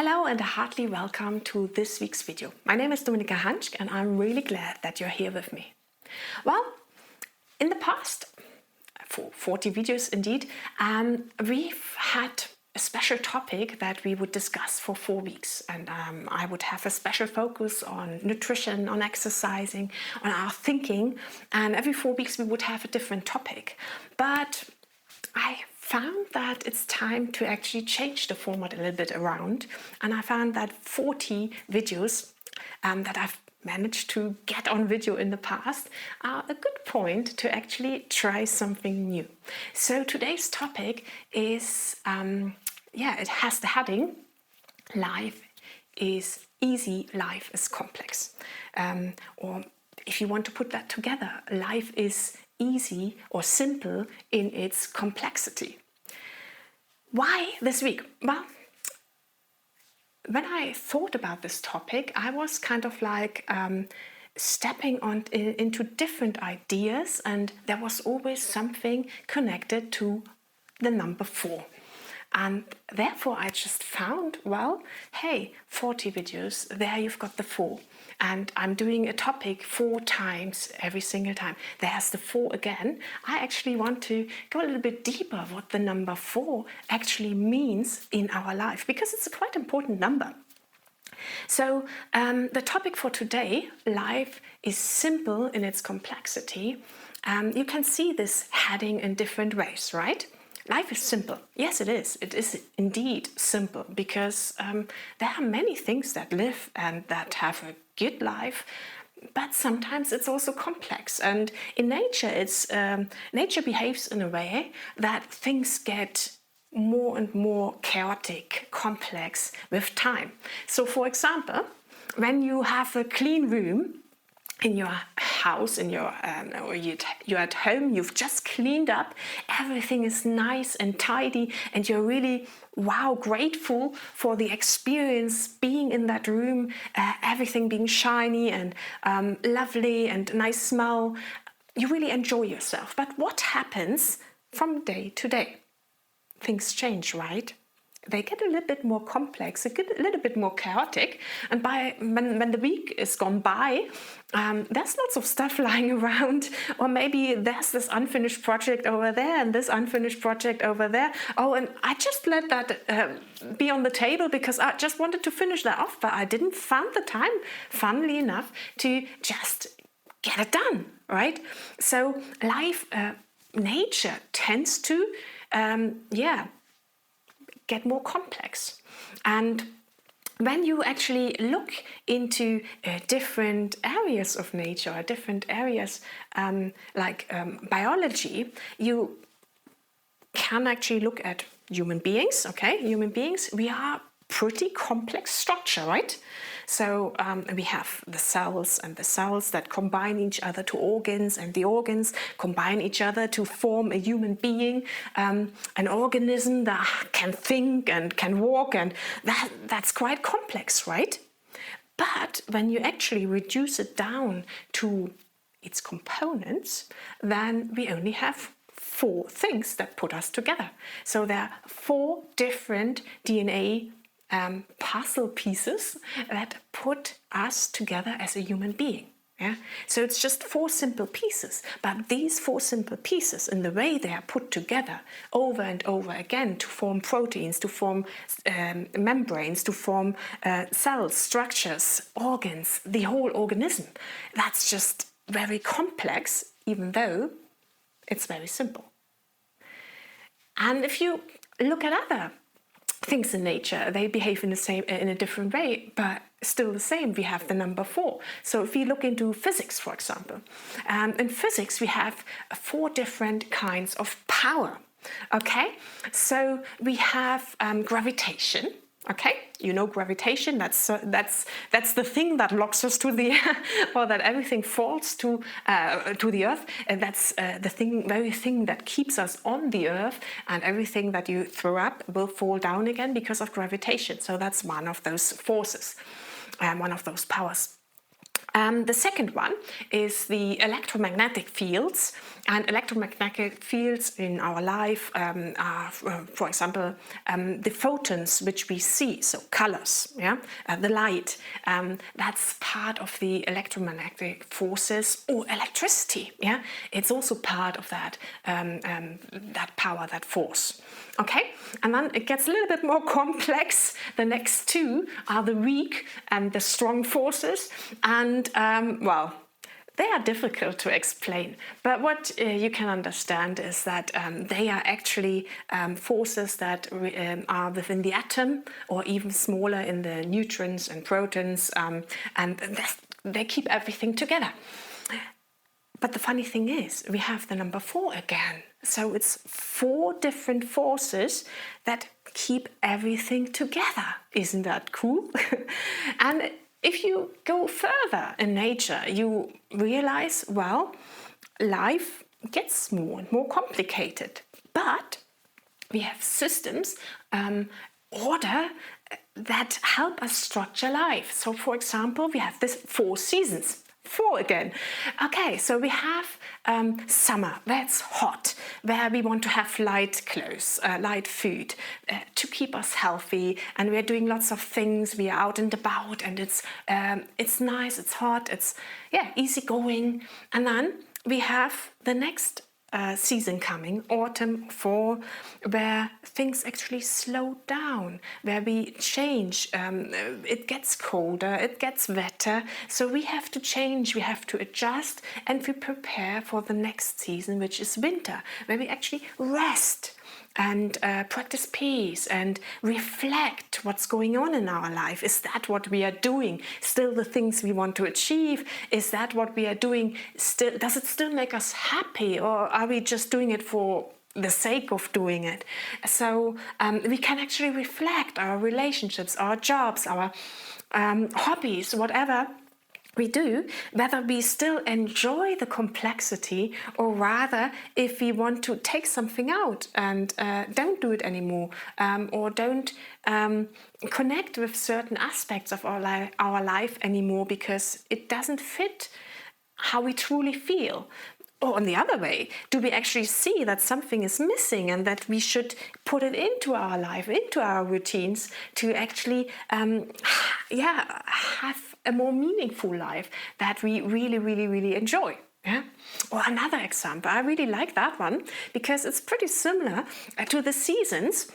Hello and a heartily welcome to this week's video. My name is Dominika Hanschk and I'm really glad that you're here with me. Well, in the past, for 40 videos indeed, we've had a special topic that we would discuss for 4 weeks, and I would have a special focus on nutrition, on exercising, on our thinking, and every 4 weeks we would have a different topic. But I found that it's time to actually change the format a little bit around, and I found that 40 videos that I've managed to get on video in the past are a good point to actually try something new. So today's topic is, it has the heading, Life is easy, life is complex. Or if you want to put that together, life is easy or simple in its complexity. Why this week? Well, when I thought about this topic, I was kind of like stepping into different ideas, and there was always something connected to the number 4. And therefore I just found, well, hey, 40 videos, there you've got the 4. And I'm doing a topic 4 times every single time. There's the 4 again. I actually want to go a little bit deeper what the number 4 actually means in our life, because it's a quite important number. So the topic for today, life is simple in its complexity. You can see this heading in different ways, right? Life is simple. Yes, it is. It is indeed simple, because there are many things that live and that have a good life, but sometimes it's also complex. And in nature, nature behaves in a way that things get more and more chaotic, complex with time. So, for example, when you have a clean room in your house, or you're at home, you've just cleaned up, everything is nice and tidy, and you're really, grateful for the experience being in that room, everything being shiny and lovely and nice smell. You really enjoy yourself. But what happens from day to day? Things change, right? They get a little bit more complex, a little bit more chaotic, and when the week is gone by, there's lots of stuff lying around, or maybe there's this unfinished project over there and this unfinished project over there. Oh, and I just let that be on the table because I just wanted to finish that off, but I didn't find the time, funnily enough, to just get it done, right? So life, nature tends to, get more complex. And when you actually look into different areas of nature, or different areas like biology, you can actually look at human beings. Okay, human beings, we are pretty complex structure, right? So we have the cells, and the cells that combine each other to organs, and the organs combine each other to form a human being, an organism that can think and can walk, and that's quite complex, right? But when you actually reduce it down to its components, then we only have 4 things that put us together. So there are 4 different DNA puzzle pieces that put us together as a human being. Yeah? So it's just 4 simple pieces, but these 4 simple pieces, in the way they are put together over and over again to form proteins, to form membranes, to form cells, structures, organs, the whole organism, that's just very complex, even though it's very simple. And if you look at other things in nature, they behave in a different way, but still the same. We have the number 4. So if we look into physics, for example, in physics we have 4 different kinds of power. Okay, so we have gravitation. Okay, you know gravitation. That's the thing that locks us to the or that everything falls to the earth. And that's the very thing that keeps us on the earth. And everything that you throw up will fall down again because of gravitation. So that's one of those forces, one of those powers. The second one is the electromagnetic fields, and electromagnetic fields in our life are, for example, the photons which we see, so colors, yeah, the light. That's part of the electromagnetic forces, or electricity. Yeah, it's also part of that that power, that force. Okay, and then it gets a little bit more complex. The next two are the weak and the strong forces, and well, they are difficult to explain, but what you can understand is that they are actually forces that are within the atom, or even smaller in the neutrons and protons, and they keep everything together. But the funny thing is, we have the number 4 again. So it's 4 different forces that keep everything together. Isn't that cool? And if you go further in nature, you realize, well, life gets more and more complicated. But we have systems, order, that help us structure life. So, for example, we have this 4 seasons. 4 again. Okay, so we have summer, where it's hot, where we want to have light clothes, light food to keep us healthy, and we're doing lots of things. We are out and about, and it's nice, it's hot, it's easy going. And then we have the next season coming, autumn, fall, where things actually slow down, where we change. It gets colder, it gets wetter, so we have to change, we have to adjust, and we prepare for the next season, which is winter, where we actually rest and practice peace and reflect what's going on in our life. Is that what we are doing? Still the things we want to achieve? Is that what we are doing? Still, does it still make us happy, or are we just doing it for the sake of doing it? So we can actually reflect our relationships, our jobs, our hobbies, whatever we do, whether we still enjoy the complexity, or rather if we want to take something out and don't do it anymore, or don't connect with certain aspects of our life anymore because it doesn't fit how we truly feel. Or on the other way, do we actually see that something is missing and that we should put it into our life, into our routines, to actually have a more meaningful life that we really, really, really enjoy? Yeah. Or another example, I really like that one because it's pretty similar to the seasons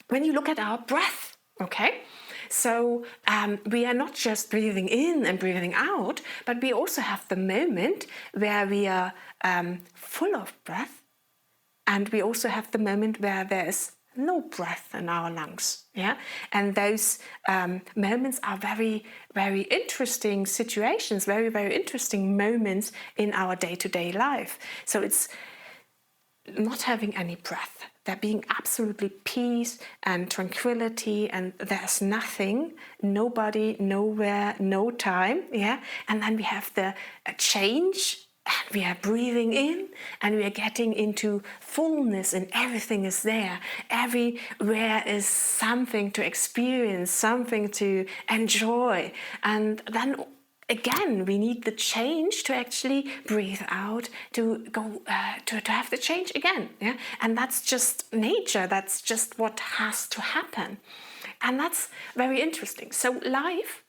when you look at our breath. Okay. So we are not just breathing in and breathing out, but we also have the moment where we are full of breath, and we also have the moment where there is no breath in our lungs. Yeah, and those moments are very, very interesting situations, very, very interesting moments in our day-to-day life. So it's not having any breath, there being absolutely peace and tranquility, and there's nothing, nobody, nowhere, no time. Yeah, and then we have the change, and we are breathing in, and we are getting into fullness, and everything is there. Everywhere is something to experience, something to enjoy, and then again, we need the change to actually breathe out, to go to have the change again. Yeah, and that's just nature. That's just what has to happen, and that's very interesting. So life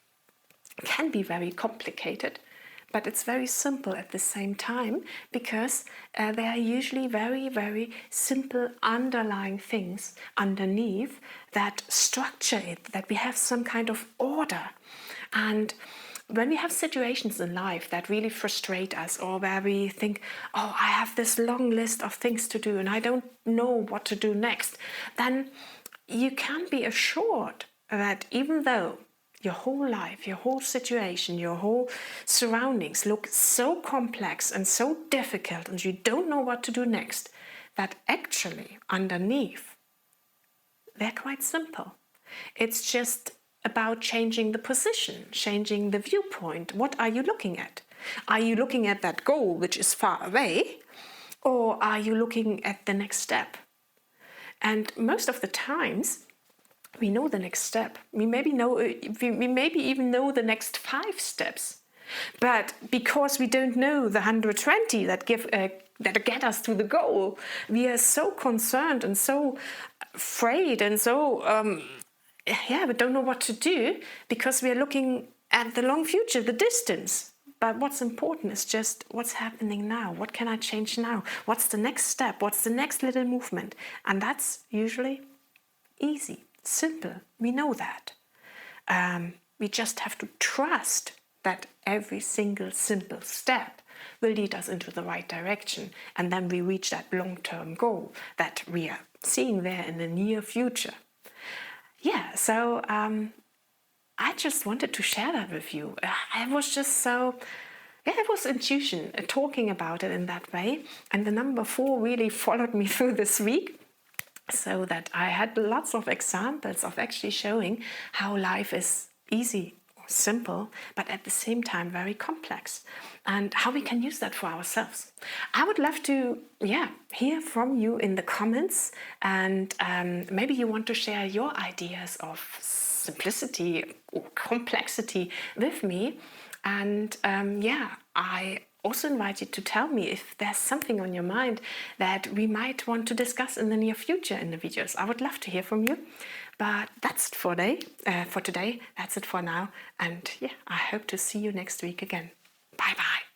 can be very complicated, but it's very simple at the same time, because there are usually very, very simple underlying things underneath that structure it, that we have some kind of order. And when we have situations in life that really frustrate us, or where we think, oh, I have this long list of things to do and I don't know what to do next, then you can be assured that even though your whole life, your whole situation, your whole surroundings look so complex and so difficult, and you don't know what to do next, that actually underneath they're quite simple. It's just about changing the position, changing the viewpoint. What are you looking at? Are you looking at that goal which is far away, or are you looking at the next step? And most of the times, we know the next step. We maybe even know the next 5 steps. But because we don't know the 120 that get us to the goal, we are so concerned and so afraid and so we don't know what to do, because we are looking at the long future, the distance. But what's important is just what's happening now. What can I change now? What's the next step? What's the next little movement? And that's usually easy, simple. We know that. We just have to trust that every single simple step will lead us into the right direction. And then we reach that long-term goal that we are seeing there in the near future. Yeah, so I just wanted to share that with you. I was just so, it was intuition, talking about it in that way. And the number 4 really followed me through this week, so that I had lots of examples of actually showing how life is easy or simple, but at the same time very complex, and how we can use that for ourselves. I would love to hear from you in the comments, and maybe you want to share your ideas of simplicity or complexity with me. And I also invite you to tell me if there's something on your mind that we might want to discuss in the near future in the videos. I would love to hear from you. But that's it for today. That's it for now. And I hope to see you next week again. Bye bye.